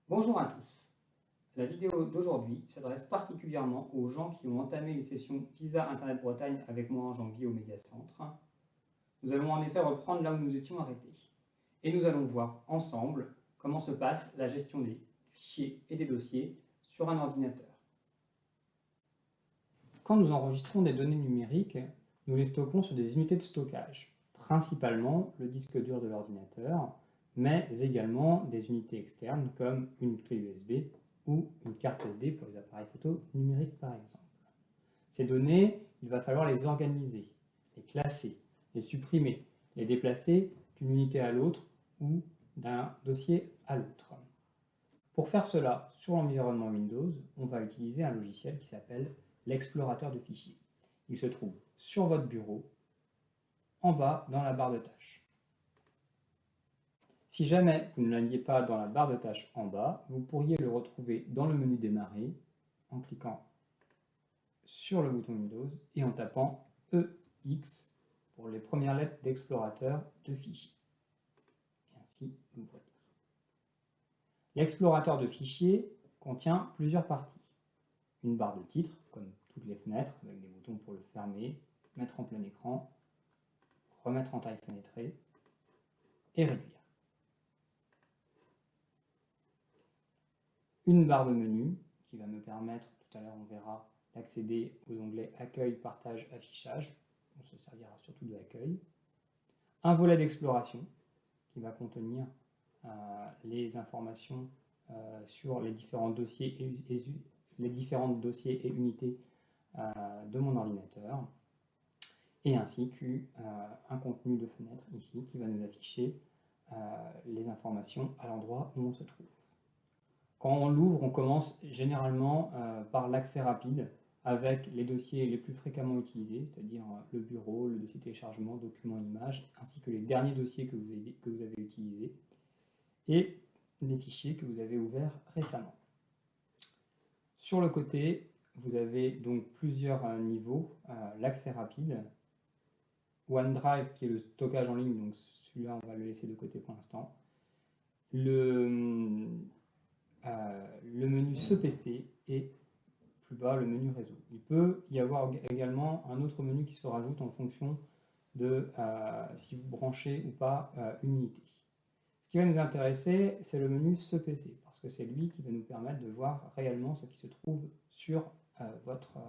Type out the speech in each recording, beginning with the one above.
Bonjour à tous. La vidéo d'aujourd'hui s'adresse particulièrement aux gens qui ont entamé les sessions Visa Internet Bretagne avec moi en janvier au Médiacentre. Nous allons en effet reprendre là où nous étions arrêtés. Et nous allons voir ensemble comment se passe la gestion des fichiers et des dossiers sur un ordinateur. Quand nous enregistrons des données numériques, nous les stockons sur des unités de stockage, principalement le disque dur de l'ordinateur, mais également des unités externes comme une clé USB ou une carte SD pour les appareils photo numériques par exemple. Ces données, il va falloir les organiser, les classer, les supprimer, les déplacer d'une unité à l'autre ou d'un dossier à l'autre. Pour faire cela sur l'environnement Windows, on va utiliser un logiciel qui s'appelle l'explorateur de fichiers. Il se trouve sur votre bureau, en bas dans la barre de tâches. Si jamais vous ne l'aviez pas dans la barre de tâches en bas, vous pourriez le retrouver dans le menu démarrer en cliquant sur le bouton Windows et en tapant EX pour les premières lettres d'explorateur de fichiers. Et ainsi l'ouvrir. L'explorateur de fichiers contient plusieurs parties. Une barre de titre, comme toutes les fenêtres, avec des boutons pour le fermer, mettre en plein écran, remettre en taille fenêtrée et réduire. Une barre de menu qui va me permettre, tout à l'heure on verra, d'accéder aux onglets Accueil, Partage, Affichage. On se servira surtout de Accueil. Un volet d'exploration qui va contenir les informations sur les différents dossiers et unités de mon ordinateur, et ainsi qu'un contenu de fenêtre ici qui va nous afficher les informations à l'endroit où on se trouve. Quand on l'ouvre, on commence généralement par l'accès rapide avec les dossiers les plus fréquemment utilisés, c'est-à-dire le bureau, le dossier téléchargement, document, image, ainsi que les derniers dossiers que vous avez utilisés et les fichiers que vous avez ouverts récemment. Sur le côté, vous avez donc plusieurs niveaux. L'accès rapide, OneDrive qui est le stockage en ligne, donc celui-là on va le laisser de côté pour l'instant. Le menu Ce PC et plus bas le menu réseau. Il peut y avoir également un autre menu qui se rajoute en fonction de si vous branchez ou pas une unité. Ce qui va nous intéresser, c'est le menu Ce PC, parce que c'est lui qui va nous permettre de voir réellement ce qui se trouve sur votre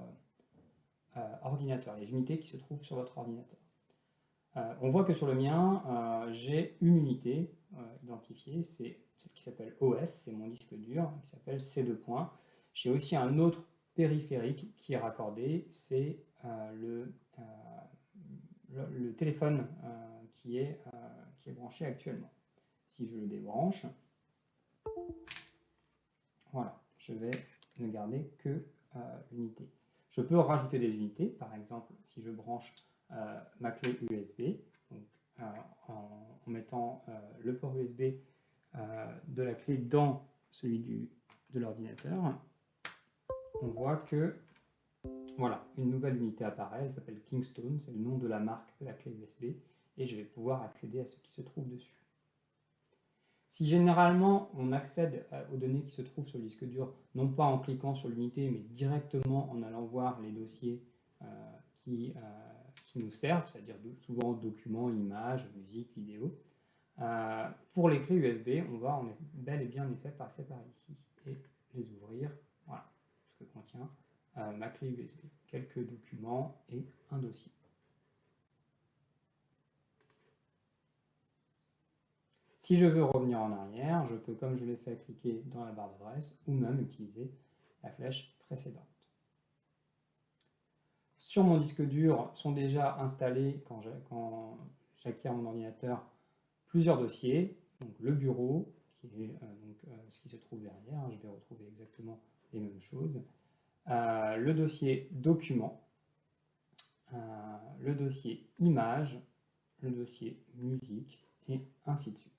ordinateur, les unités qui se trouvent sur votre ordinateur. On voit que sur le mien, j'ai une unité identifiée, c'est celle qui s'appelle OS, c'est mon disque dur, qui s'appelle C2 points. J'ai aussi un autre périphérique qui est raccordé, c'est le téléphone qui est branché actuellement. Si je le débranche, voilà, je vais ne garder que l'unité. Je peux rajouter des unités, par exemple, si je branche ma clé USB, donc, en mettant le port USB de la clé dans celui de l'ordinateur, on voit que voilà, une nouvelle unité apparaît, elle s'appelle Kingston, c'est le nom de la marque de la clé USB, et je vais pouvoir accéder à ce qui se trouve dessus. Si généralement on accède aux données qui se trouvent sur le disque dur, non pas en cliquant sur l'unité, mais directement en allant voir les dossiers qui nous servent, c'est-à-dire souvent documents, images, musique, vidéo, pour les clés USB, on va bel et bien en effet passer par ici et les ouvrir. Voilà ce que contient ma clé USB, quelques documents et un dossier. Si je veux revenir en arrière, je peux, comme je l'ai fait, cliquer dans la barre d'adresse ou même utiliser la flèche précédente. Sur mon disque dur sont déjà installés, quand j'acquiers mon ordinateur, plusieurs dossiers. Donc le bureau, qui est ce qui se trouve derrière, je vais retrouver exactement les mêmes choses. Le dossier document, le dossier image, le dossier musique, et ainsi de suite.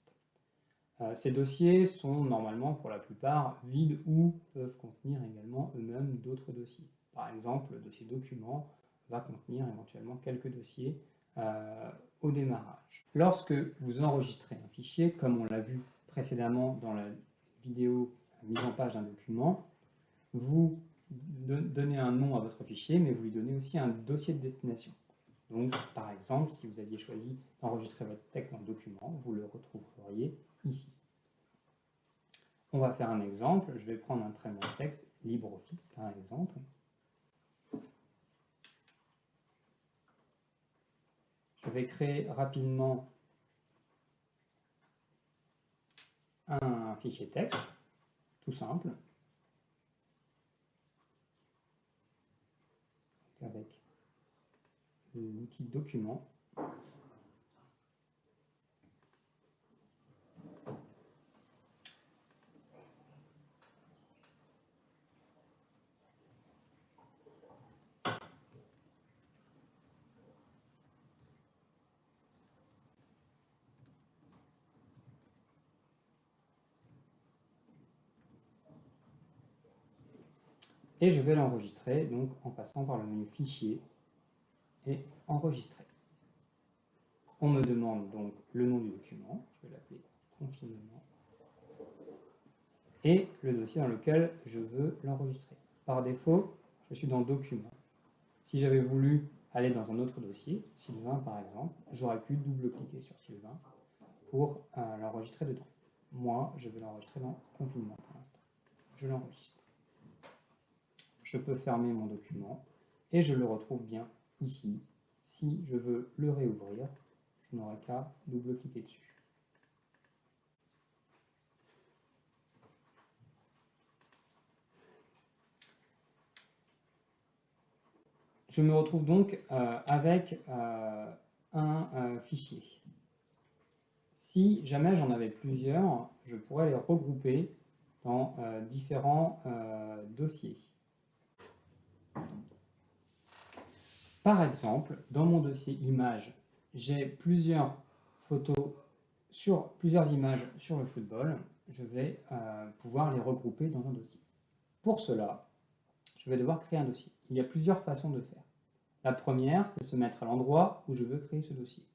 Ces dossiers sont normalement pour la plupart vides ou peuvent contenir également eux-mêmes d'autres dossiers. Par exemple, le dossier document va contenir éventuellement quelques dossiers au démarrage. Lorsque vous enregistrez un fichier, comme on l'a vu précédemment dans la vidéo mise en page d'un document, vous donnez un nom à votre fichier, mais vous lui donnez aussi un dossier de destination. Donc, par exemple, si vous aviez choisi d'enregistrer votre texte dans le document, vous le retrouveriez ici. On va faire un exemple. Je vais prendre un traitement de texte LibreOffice, par exemple. Je vais créer rapidement un fichier texte, tout simple, avec l'outil document. Et je vais l'enregistrer donc en passant par le menu Fichier et Enregistrer. On me demande donc le nom du document, je vais l'appeler confinement, et le dossier dans lequel je veux l'enregistrer. Par défaut, je suis dans Document. Si j'avais voulu aller dans un autre dossier, Sylvain par exemple, j'aurais pu double-cliquer sur Sylvain pour l'enregistrer dedans. Moi, je vais l'enregistrer dans Confinement pour l'instant. Je l'enregistre. Je peux fermer mon document et je le retrouve bien ici. Si je veux le réouvrir, je n'aurai qu'à double-cliquer dessus. Je me retrouve donc avec un fichier. Si jamais j'en avais plusieurs, je pourrais les regrouper dans différents dossiers. Par exemple, dans mon dossier images, j'ai plusieurs photos sur plusieurs images sur le football. Je vais pouvoir les regrouper dans un dossier. Pour cela, je vais devoir créer un dossier. Il y a plusieurs façons de faire. La première, c'est se mettre à l'endroit où je veux créer ce dossier.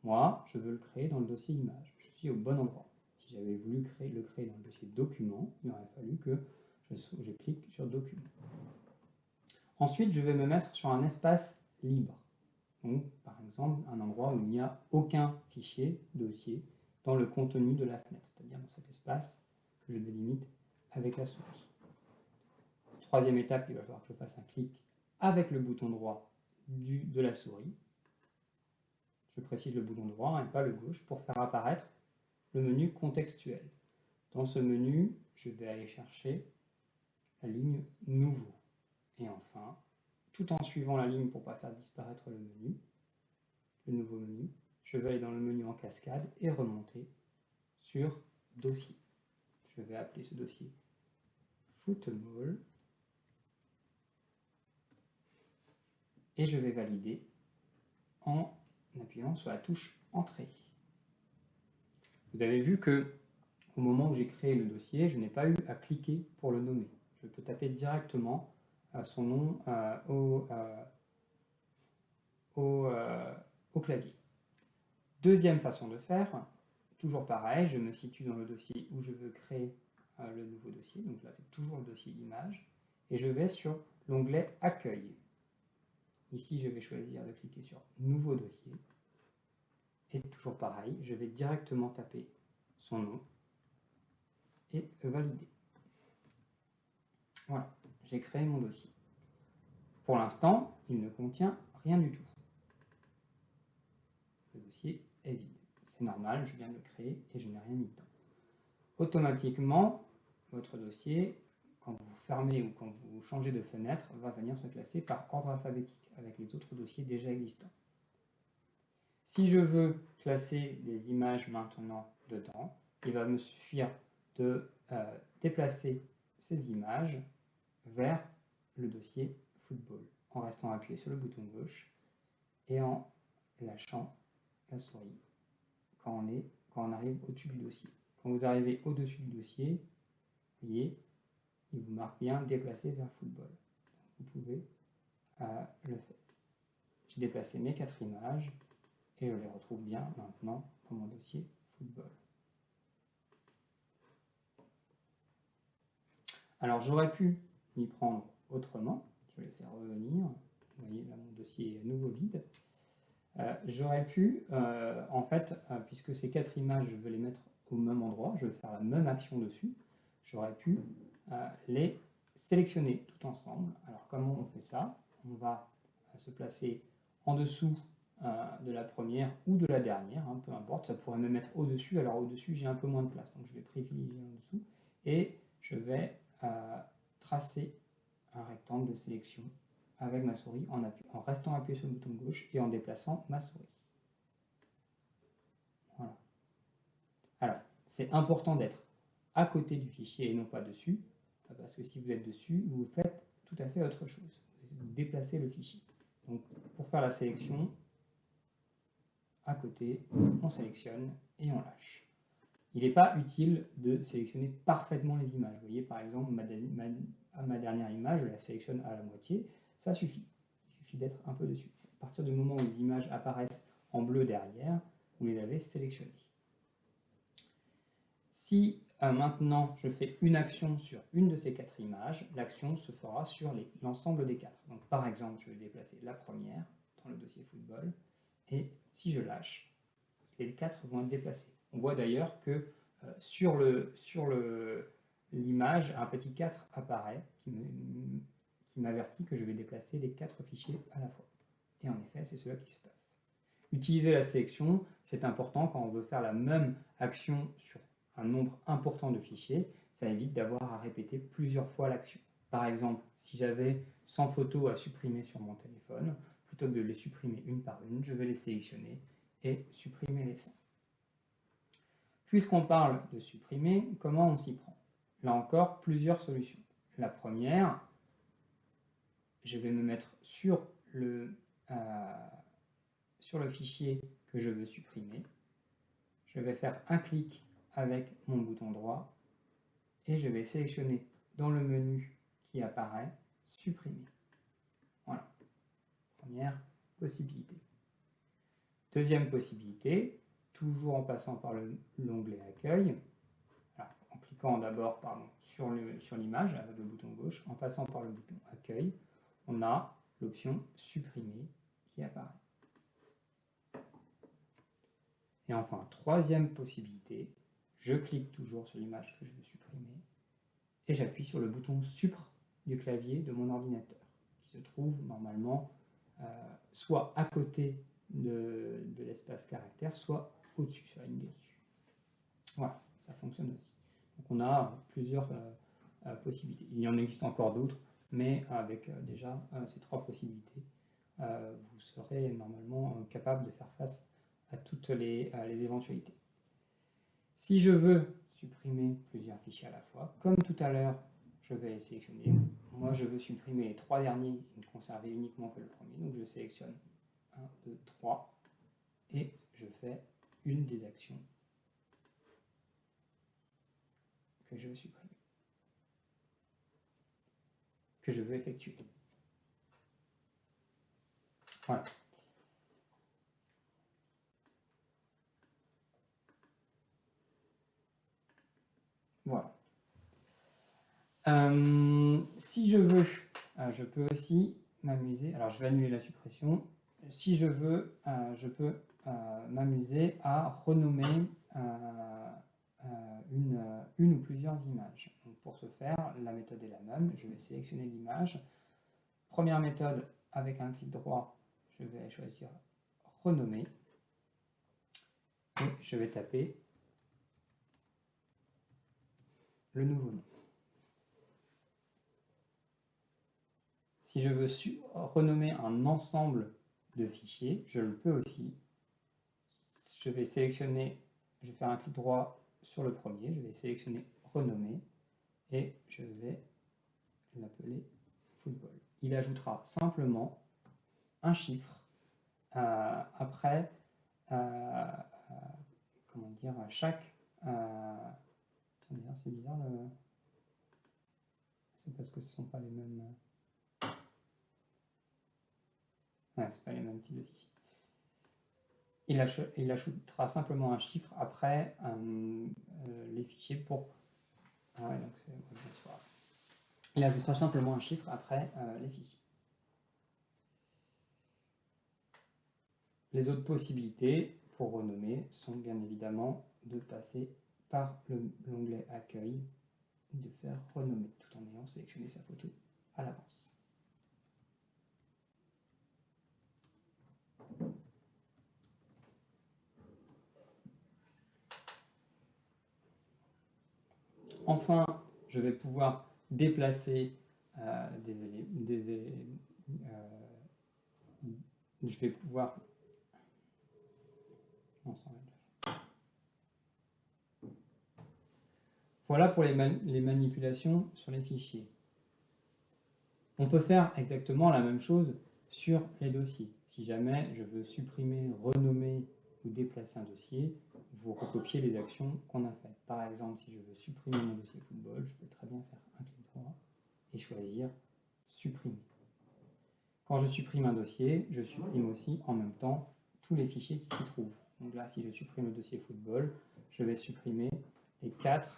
Moi, je veux le créer dans le dossier images. Je suis au bon endroit. Si j'avais voulu le créer dans le dossier document, il aurait fallu que je clique sur document. Ensuite, je vais me mettre sur un espace libre. Donc, par exemple, un endroit où il n'y a aucun fichier, dossier, dans le contenu de la fenêtre, c'est-à-dire dans cet espace que je délimite avec la souris. Troisième étape, il va falloir que je fasse un clic avec le bouton droit de la souris. Je précise le bouton droit et pas le gauche pour faire apparaître le menu contextuel. Dans ce menu, je vais aller chercher la ligne Nouveau. Et enfin, tout en suivant la ligne pour ne pas faire disparaître le nouveau menu, je vais aller dans le menu en cascade et remonter sur Dossier. Je vais appeler ce dossier Football et je vais valider en appuyant sur la touche Entrée. Vous avez vu que au moment où j'ai créé le dossier, je n'ai pas eu à cliquer pour le nommer. Je peux taper directement son nom au clavier. Deuxième façon de faire, toujours pareil, je me situe dans le dossier où je veux créer le nouveau dossier. Donc là, c'est toujours le dossier image. Et je vais sur l'onglet Accueil. Ici, je vais choisir de cliquer sur Nouveau dossier. Et toujours pareil, je vais directement taper son nom et valider. Voilà, j'ai créé mon dossier. Pour l'instant, il ne contient rien du tout. Le dossier est vide. C'est normal, je viens de le créer et je n'ai rien mis dedans. Automatiquement, votre dossier, quand vous fermez ou quand vous changez de fenêtre, va venir se classer par ordre alphabétique avec les autres dossiers déjà existants. Si je veux classer des images maintenant dedans, il va me suffire de déplacer ces images vers le dossier football en restant appuyé sur le bouton gauche et en lâchant la souris quand on arrive au-dessus du dossier. Quand vous arrivez au-dessus du dossier, vous voyez, il vous marque bien déplacer vers football. Vous pouvez le faire. J'ai déplacé mes 4 images et je les retrouve bien maintenant dans mon dossier football. Alors j'aurais pu m'y prendre autrement. Je vais les faire revenir. Vous voyez, là mon dossier est à nouveau vide. J'aurais pu, en fait, puisque ces 4 images, je veux les mettre au même endroit, je veux faire la même action dessus, j'aurais pu les sélectionner tout ensemble. Alors comment on fait ça? On va se placer en dessous de la première ou de la dernière, hein, peu importe, ça pourrait me mettre au-dessus. Alors au-dessus, j'ai un peu moins de place, donc je vais privilégier en dessous, et je vais tracer un rectangle de sélection avec ma souris en restant appuyé sur le bouton gauche et en déplaçant ma souris. Voilà. Alors, c'est important d'être à côté du fichier et non pas dessus, parce que si vous êtes dessus, vous faites tout à fait autre chose. Vous déplacez le fichier. Donc, pour faire la sélection, à côté, on sélectionne et on lâche. Il n'est pas utile de sélectionner parfaitement les images. Vous voyez, par exemple, ma dernière image, je la sélectionne à la moitié, ça suffit. Il suffit d'être un peu dessus. À partir du moment où les images apparaissent en bleu derrière, vous les avez sélectionnées. Si maintenant je fais une action sur une de ces 4 images, l'action se fera sur l'ensemble des 4. Donc par exemple, je vais déplacer la première dans le dossier football, et si je lâche, les 4 vont être déplacés. On voit d'ailleurs que sur l'image, un petit 4 apparaît qui m'avertit que je vais déplacer les 4 fichiers à la fois. Et en effet, c'est cela qui se passe. Utiliser la sélection, c'est important quand on veut faire la même action sur un nombre important de fichiers. Ça évite d'avoir à répéter plusieurs fois l'action. Par exemple, si j'avais 100 photos à supprimer sur mon téléphone, plutôt que de les supprimer une par une, je vais les sélectionner et supprimer les 100. Puisqu'on parle de supprimer, comment on s'y prend? Là encore, plusieurs solutions. La première, je vais me mettre sur le fichier que je veux supprimer. Je vais faire un clic avec mon bouton droit et je vais sélectionner dans le menu qui apparaît « Supprimer ». Voilà, première possibilité. Deuxième possibilité, toujours en passant par l'onglet « Accueil », en cliquant d'abord sur l'image avec le bouton gauche, en passant par le bouton « Accueil », on a l'option « Supprimer » qui apparaît. Et enfin, troisième possibilité, je clique toujours sur l'image que je veux supprimer et j'appuie sur le bouton Supr du clavier de mon ordinateur, qui se trouve normalement soit à côté de l'espace caractère, soit au-dessus, sur la ligne dessus. Voilà, ça fonctionne aussi. Donc on a plusieurs possibilités. Il y en existe encore d'autres, mais avec déjà ces 3 possibilités, vous serez normalement capable de faire face à toutes les éventualités. Si je veux supprimer plusieurs fichiers à la fois, comme tout à l'heure, je vais les sélectionner. Moi, je veux supprimer les 3 derniers et ne conserver uniquement que le premier. Donc, je sélectionne 1, 2, 3 et je fais une des actions que je veux supprimer, que je veux effectuer. Voilà. Voilà. Si je veux, je peux aussi m'amuser. Alors, je vais annuler la suppression. Si je veux, je peux m'amuser à renommer une ou plusieurs images. Donc, pour ce faire, la méthode est la même. Je vais sélectionner l'image. Première méthode, avec un clic droit, je vais choisir renommer. Et je vais taper le nouveau nom. Si je veux renommer un ensemble de fichiers, je le peux aussi. Je vais sélectionner, je vais faire un clic droit sur le premier, je vais sélectionner renommer et je vais l'appeler football. Il ajoutera simplement un chiffre après comment dire, chaque c'est bizarre, c'est parce que ce ne sont pas les mêmes. Ouais, c'est pas les mêmes types de fichiers. Il ajoutera simplement un chiffre après les fichiers pour. Ah ouais, donc c'est bonsoir. Il ajoutera simplement un chiffre après les fichiers. Les autres possibilités pour renommer sont bien évidemment de passer par l'onglet Accueil et de faire renommer tout en ayant sélectionné sa photo à l'avance. Enfin, je vais pouvoir déplacer je vais pouvoir... Voilà pour les manipulations sur les fichiers. On peut faire exactement la même chose sur les dossiers. Si jamais je veux supprimer, renommer ou déplacer un dossier, vous recopiez les actions qu'on a faites. Par exemple, si je veux supprimer mon dossier football, je peux très bien faire un clic droit et choisir supprimer. Quand je supprime un dossier, je supprime aussi en même temps tous les fichiers qui s'y trouvent. Donc là, si je supprime le dossier football, je vais supprimer les 4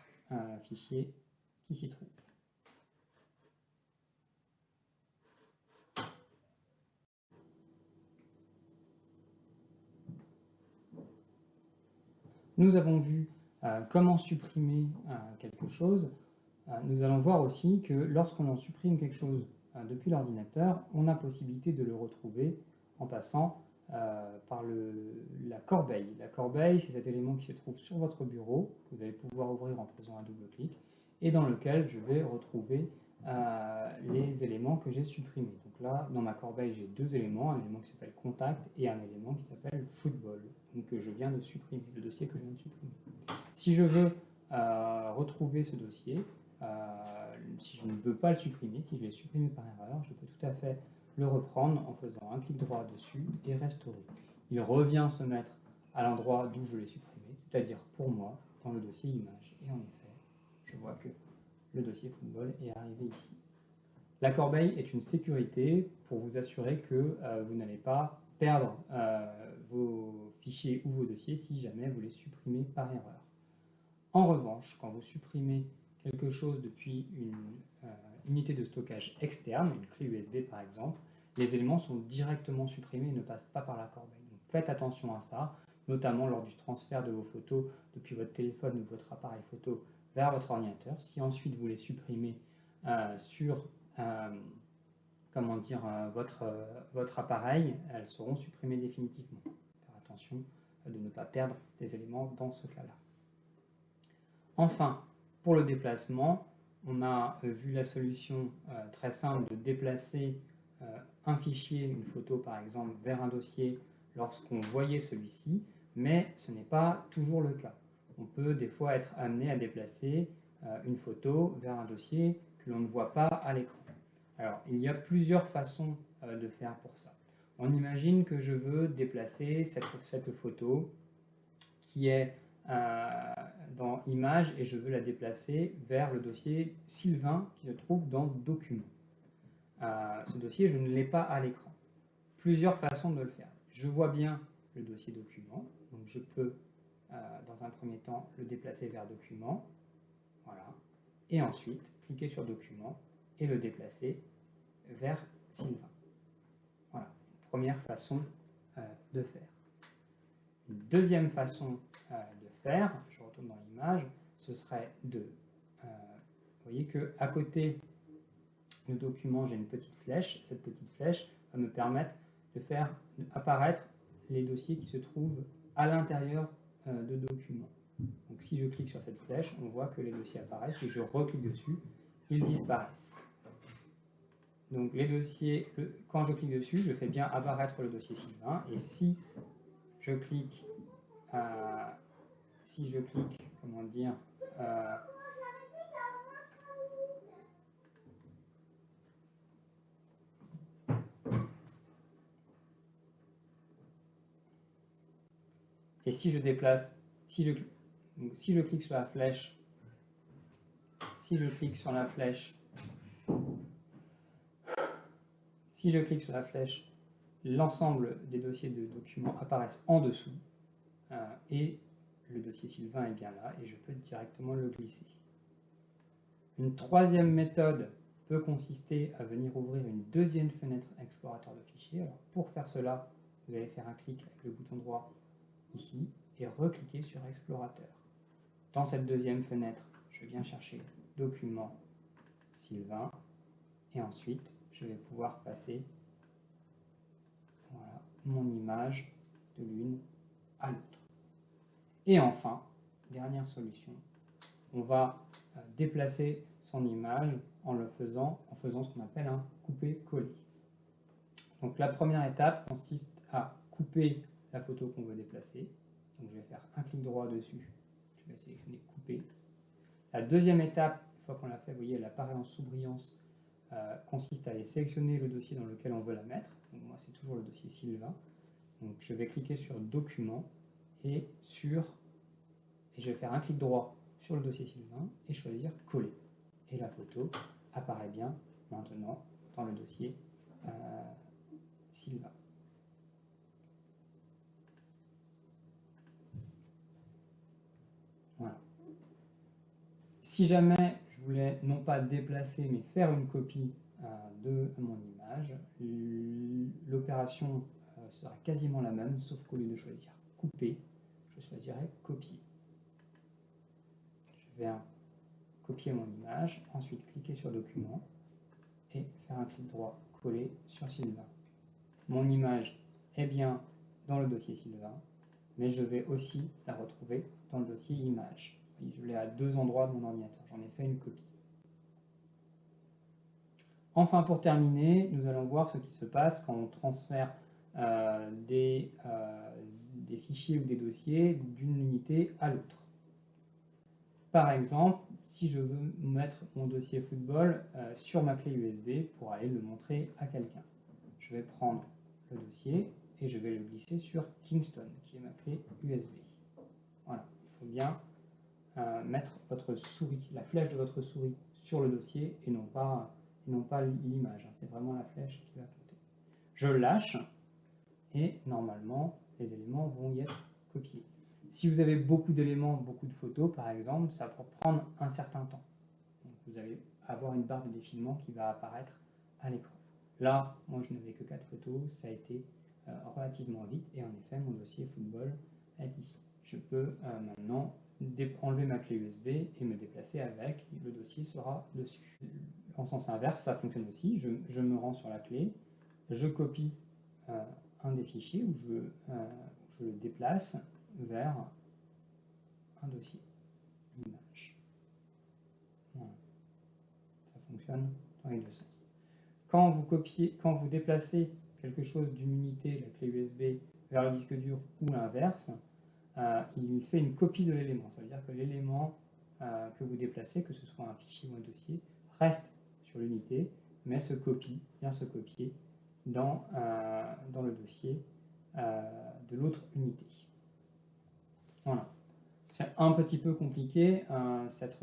fichiers qui s'y trouvent. Nous avons vu comment supprimer quelque chose. Nous allons voir aussi que lorsqu'on supprime quelque chose depuis l'ordinateur, on a possibilité de le retrouver en passant par la corbeille. La corbeille, c'est cet élément qui se trouve sur votre bureau, que vous allez pouvoir ouvrir en faisant un double clic, et dans lequel je vais retrouver les éléments que j'ai supprimés. Donc là, dans ma corbeille, j'ai 2 éléments, un élément qui s'appelle contact et un élément qui s'appelle football, donc que je viens de supprimer, le dossier que je viens de supprimer. Si je veux retrouver ce dossier, si je ne veux pas le supprimer, si je l'ai supprimé par erreur, je peux tout à fait le reprendre en faisant un clic droit dessus et restaurer. Il revient se mettre à l'endroit d'où je l'ai supprimé, c'est-à-dire pour moi, dans le dossier image. Et en effet, je vois que le dossier football est arrivé ici. La corbeille est une sécurité pour vous assurer que vous n'allez pas perdre vos fichiers ou vos dossiers si jamais vous les supprimez par erreur. En revanche, quand vous supprimez quelque chose depuis une unité de stockage externe, une clé USB par exemple, les éléments sont directement supprimés et ne passent pas par la corbeille. Donc faites attention à ça, notamment lors du transfert de vos photos depuis votre téléphone ou votre appareil photo vers votre ordinateur. Si ensuite vous les supprimez sur votre appareil, elles seront supprimées définitivement. Faire attention de ne pas perdre des éléments dans ce cas-là. Enfin, pour le déplacement, on a vu la solution très simple de déplacer un fichier, une photo par exemple, vers un dossier lorsqu'on voyait celui-ci, mais ce n'est pas toujours le cas. On peut des fois être amené à déplacer une photo vers un dossier que l'on ne voit pas à l'écran. Alors, il y a plusieurs façons de faire pour ça. On imagine que je veux déplacer cette photo qui est dans Images et je veux la déplacer vers le dossier Sylvain qui se trouve dans Documents. Ce dossier, je ne l'ai pas à l'écran. Plusieurs façons de le faire. Je vois bien le dossier Documents, donc je peux dans un premier temps le déplacer vers Documents, voilà, et ensuite cliquer sur Documents et le déplacer vers Sylvain. Voilà, première façon de faire. Une deuxième façon de faire, je retourne dans l'image, ce serait de... vous voyez qu'à côté du document, j'ai une petite flèche. Cette petite flèche va me permettre de faire apparaître les dossiers qui se trouvent à l'intérieur de documents. Donc si je clique sur cette flèche, on voit que les dossiers apparaissent. Si je reclique dessus, ils disparaissent. Donc les dossiers, quand je clique dessus, je fais bien apparaître le dossier Sylvain. Et si je clique, comment dire, et si je déplace, si je clique sur la flèche, l'ensemble des dossiers de documents apparaissent en dessous et le dossier Sylvain est bien là et je peux directement le glisser. Une troisième méthode peut consister à venir ouvrir une deuxième fenêtre explorateur de fichiers. Alors, pour faire cela, vous allez faire un clic avec le bouton droit ici et recliquer sur Explorateur. Dans cette deuxième fenêtre, je viens chercher Document Sylvain et ensuite je vais pouvoir passer voilà, mon image de l'une à l'autre. Et enfin, dernière solution, on va déplacer son image en faisant ce qu'on appelle un couper-coller. Donc la première étape consiste à couper la photo qu'on veut déplacer. Donc je vais faire un clic droit dessus, je vais sélectionner couper. La deuxième étape, une fois qu'on l'a fait, vous voyez, elle apparaît en sous-brillance, consiste à aller sélectionner le dossier dans lequel on veut la mettre. Donc moi c'est toujours le dossier Sylvain. Donc je vais cliquer sur Document et je vais faire un clic droit sur le dossier Sylvain et choisir Coller. Et la photo apparaît bien maintenant dans le dossier Sylvain. Voilà. Si jamais je voulais non pas déplacer mais faire une copie de mon image, l'opération sera quasiment la même, sauf qu'au lieu de choisir couper, je choisirai copier. Je vais copier mon image, ensuite cliquer sur document et faire un clic droit coller sur Sylvain. Mon image est bien dans le dossier Sylvain, mais je vais aussi la retrouver dans le dossier image. Je l'ai à deux endroits de mon ordinateur, j'en ai fait une copie. Enfin, pour terminer, nous allons voir ce qui se passe quand on transfère des fichiers ou des dossiers d'une unité à l'autre. Par exemple, si je veux mettre mon dossier football sur ma clé USB pour aller le montrer à quelqu'un, je vais prendre le dossier et je vais le glisser sur Kingston, qui est ma clé USB. Voilà, il faut bien mettre votre souris, la flèche de votre souris sur le dossier et non pas l'image. C'est vraiment la flèche qui va compter. Je lâche et normalement les éléments vont y être copiés. Si vous avez beaucoup d'éléments, beaucoup de photos par exemple, ça peut prendre un certain temps. Donc vous allez avoir une barre de défilement qui va apparaître à l'écran. Là, moi je n'avais que 4 photos, ça a été relativement vite et en effet mon dossier football est ici. Je peux maintenant enlever ma clé USB et me déplacer avec, le dossier sera dessus. En sens inverse, ça fonctionne aussi, je me rends sur la clé, je copie un des fichiers où je le déplace vers un dossier image. Voilà. Ça fonctionne dans les deux sens. Quand vous déplacez quelque chose d'une unité, la clé USB, vers le disque dur ou l'inverse, il fait une copie de l'élément. Ça veut dire que l'élément que vous déplacez, que ce soit un fichier ou un dossier, reste sur l'unité, mais vient se copier dans le dossier de l'autre unité. Voilà. C'est un petit peu compliqué, cette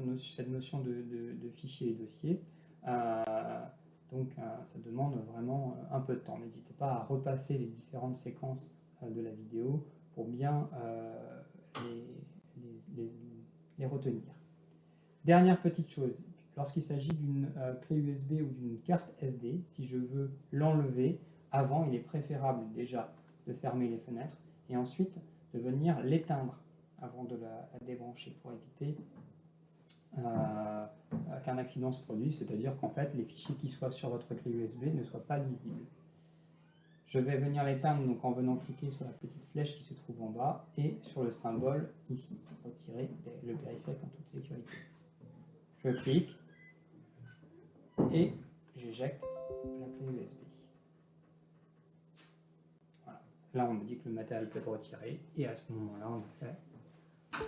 notion de fichier et dossier. Donc ça demande vraiment un peu de temps. N'hésitez pas à repasser les différentes séquences de la vidéo pour bien les retenir. Dernière petite chose, lorsqu'il s'agit d'une clé USB ou d'une carte SD, si je veux l'enlever, avant il est préférable déjà de fermer les fenêtres et ensuite de venir l'éteindre avant de la débrancher pour éviter qu'un accident se produise, c'est-à-dire qu'en fait les fichiers qui soient sur votre clé USB ne soient pas lisibles. Je vais venir l'éteindre donc en venant cliquer sur la petite flèche qui se trouve en bas et sur le symbole ici, retirer le périphérique en toute sécurité. Je clique et j'éjecte la clé USB. Voilà. Là on me dit que le matériel peut être retiré et à ce moment-là en effet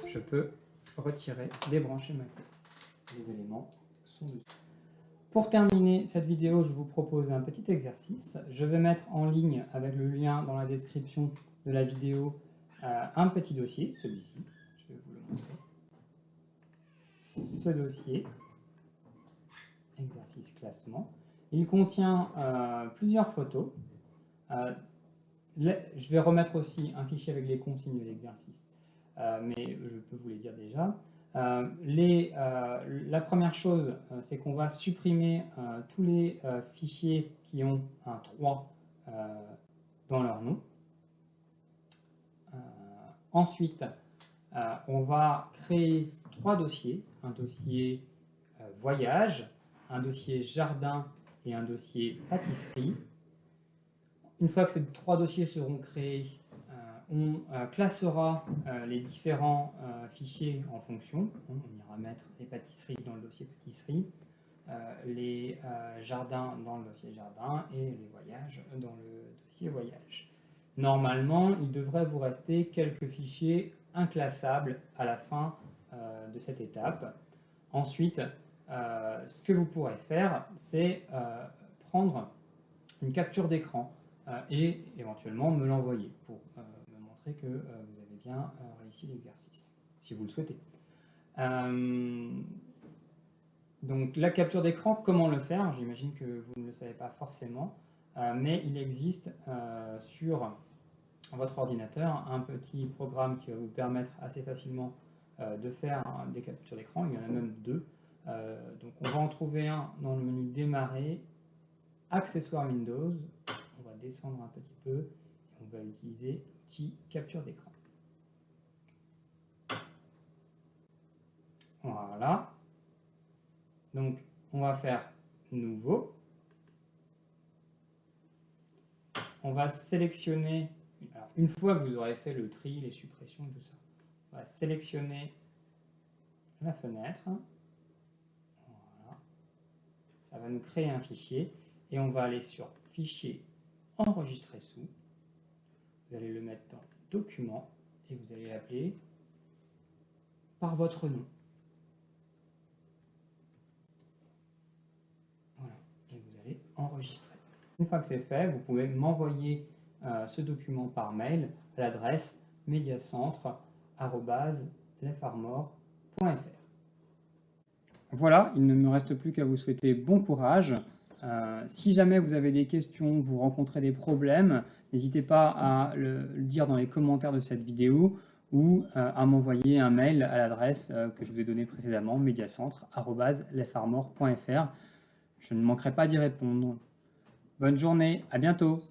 je peux retirer, débrancher ma clé. Les éléments sont dessus. Pour terminer cette vidéo, je vous propose un petit exercice. Je vais mettre en ligne, avec le lien dans la description de la vidéo, un petit dossier, celui-ci. Je vais vous le montrer. Ce dossier, exercice classement, il contient plusieurs photos. Je vais remettre aussi un fichier avec les consignes de l'exercice, mais je peux vous les dire déjà. La première chose, c'est qu'on va supprimer tous les fichiers qui ont un 3 dans leur nom. Ensuite, on va créer 3 dossiers, un dossier voyage, un dossier jardin et un dossier pâtisserie. Une fois que ces 3 dossiers seront créés, on classera les différents fichiers en fonction. On ira mettre les pâtisseries dans le dossier pâtisserie, les jardins dans le dossier jardin et les voyages dans le dossier voyage. Normalement, il devrait vous rester quelques fichiers inclassables à la fin de cette étape. Ensuite, ce que vous pourrez faire, c'est prendre une capture d'écran et éventuellement me l'envoyer pour me montrer que vous avez bien réussi l'exercice, si vous le souhaitez. Donc la capture d'écran, comment le faire? J'imagine que vous ne le savez pas forcément, mais il existe sur votre ordinateur un petit programme qui va vous permettre assez facilement de faire des captures d'écran. Il y en a même 2. Donc on va en trouver un dans le menu démarrer, accessoires Windows. On va descendre un petit peu et on va utiliser l'outil capture d'écran. Voilà. Donc on va faire nouveau. On va sélectionner, alors, une fois que vous aurez fait le tri, les suppressions, tout ça, on va sélectionner la fenêtre. Voilà. Ça va nous créer un fichier et on va aller sur fichier, enregistrer sous. Vous allez le mettre dans document et vous allez l'appeler par votre nom. Voilà. Et vous allez enregistrer. Une fois que c'est fait, vous pouvez m'envoyer ce document par mail à l'adresse mediacentre@lefarmor.fr. Voilà, il ne me reste plus qu'à vous souhaiter bon courage. Si jamais vous avez des questions, vous rencontrez des problèmes, n'hésitez pas à le dire dans les commentaires de cette vidéo ou à m'envoyer un mail à l'adresse que je vous ai donnée précédemment, mediacentre@lefarmor.fr. Je ne manquerai pas d'y répondre. Bonne journée, à bientôt.